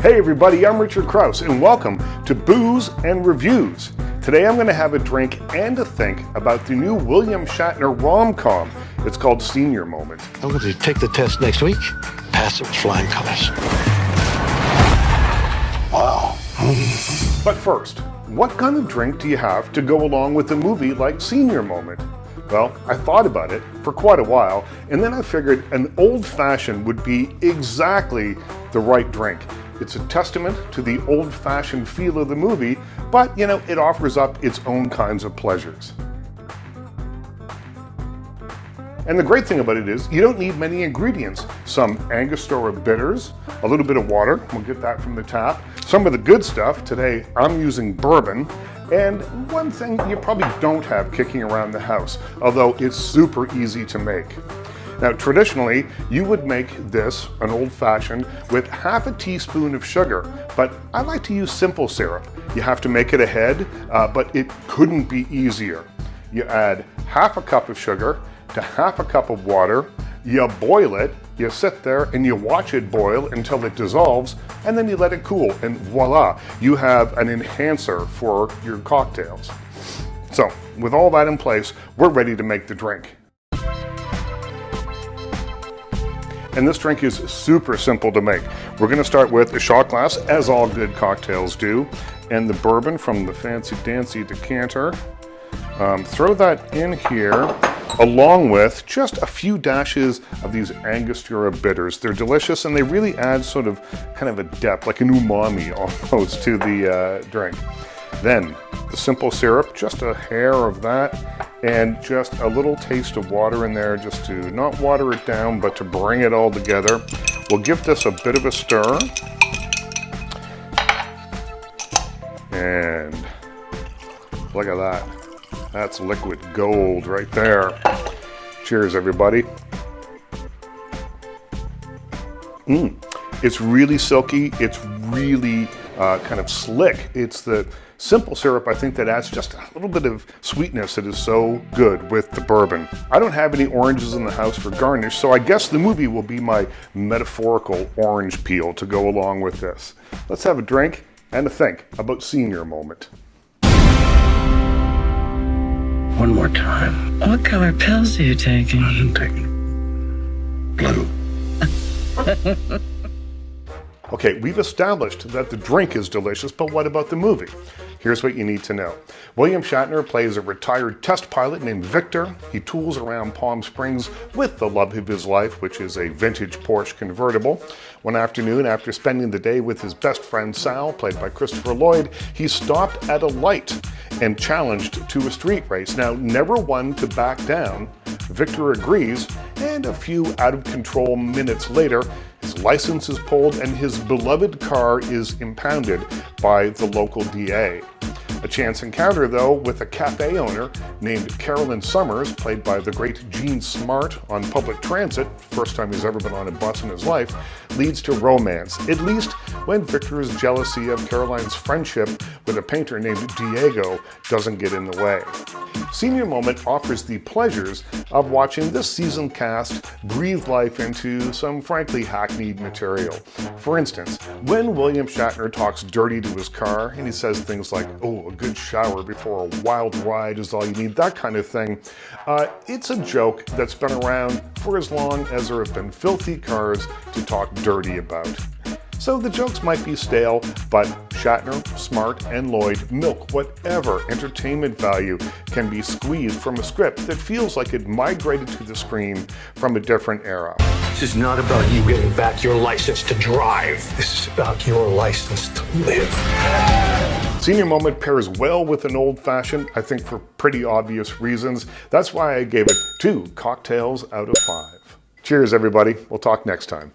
Hey everybody, I'm Richard Crouse and welcome to Booze and Reviews. Today I'm going to have a drink and a think about the new William Shatner rom-com. It's called Senior Moment. I'm going to take the test next week. Pass it with flying colors. Wow. But first, what kind of drink do you have to go along with a movie like Senior Moment? Well, I thought about it for quite a while, and then I figured an old-fashioned would be exactly the right drink. It's a testament to the old-fashioned feel of the movie, but, it offers up its own kinds of pleasures. And the great thing about it is, you don't need many ingredients. Some Angostura bitters, a little bit of water, we'll get that from the tap. Some of the good stuff, today I'm using bourbon, and one thing you probably don't have kicking around the house, although it's super easy to make. Now, traditionally, you would make this, an old-fashioned, with half a teaspoon of sugar, but I like to use simple syrup. You have to make it ahead, but it couldn't be easier. You add half a cup of sugar to half a cup of water, you boil it, you sit there and you watch it boil until it dissolves, and then you let it cool, and voila, you have an enhancer for your cocktails. So, with all that in place, we're ready to make the drink. And this drink is super simple to make. We're going to start with a shot glass, as all good cocktails do, and the bourbon from the fancy dancy decanter. Throw that in here, along with just a few dashes of these Angostura bitters. They're delicious, and they really add sort of kind of a depth, like an umami almost, to the drink. Then the simple syrup, just a hair of that, and just a little taste of water in there, just to not water it down, but to bring it all together. We'll give this a bit of a stir. And look at that. That's liquid gold right there. Cheers, everybody. It's really silky. It's really kind of slick. It's the simple syrup, I think, that adds just a little bit of sweetness that is so good with the bourbon. I don't have any oranges in the house for garnish, so I guess the movie will be my metaphorical orange peel to go along with this. Let's have a drink and a think about Senior Moment. One more time. What color pills are you taking? I'm taking blue. Okay, we've established that the drink is delicious, but what about the movie? Here's what you need to know. William Shatner plays a retired test pilot named Victor. He tools around Palm Springs with the love of his life, which is a vintage Porsche convertible. One afternoon, after spending the day with his best friend Sal, played by Christopher Lloyd, he stopped at a light and challenged to a street race. Now, never one to back down, Victor agrees, and a few out-of-control minutes later, his license is pulled and his beloved car is impounded by the local DA. A chance encounter, though, with a cafe owner named Carolyn Summers, played by the great Gene Smart on public transit, first time he's ever been on a bus in his life, leads to romance, at least when Victor's jealousy of Caroline's friendship with a painter named Diego doesn't get in the way. Senior Moment offers the pleasures of watching this seasoned cast breathe life into some frankly hackneyed material. For instance, when William Shatner talks dirty to his car and he says things like, "Oh, a good shower before a wild ride is all you need," that kind of thing, it's a joke that's been around for as long as there have been filthy cars to talk dirty about. So the jokes might be stale, but Shatner, Smart, and Lloyd milk whatever entertainment value can be squeezed from a script that feels like it migrated to the screen from a different era. This is not about you getting back your license to drive. This is about your license to live. Senior Moment pairs well with an old-fashioned, I think for pretty obvious reasons. That's why I gave it 2 cocktails out of 5. Cheers, everybody. We'll talk next time.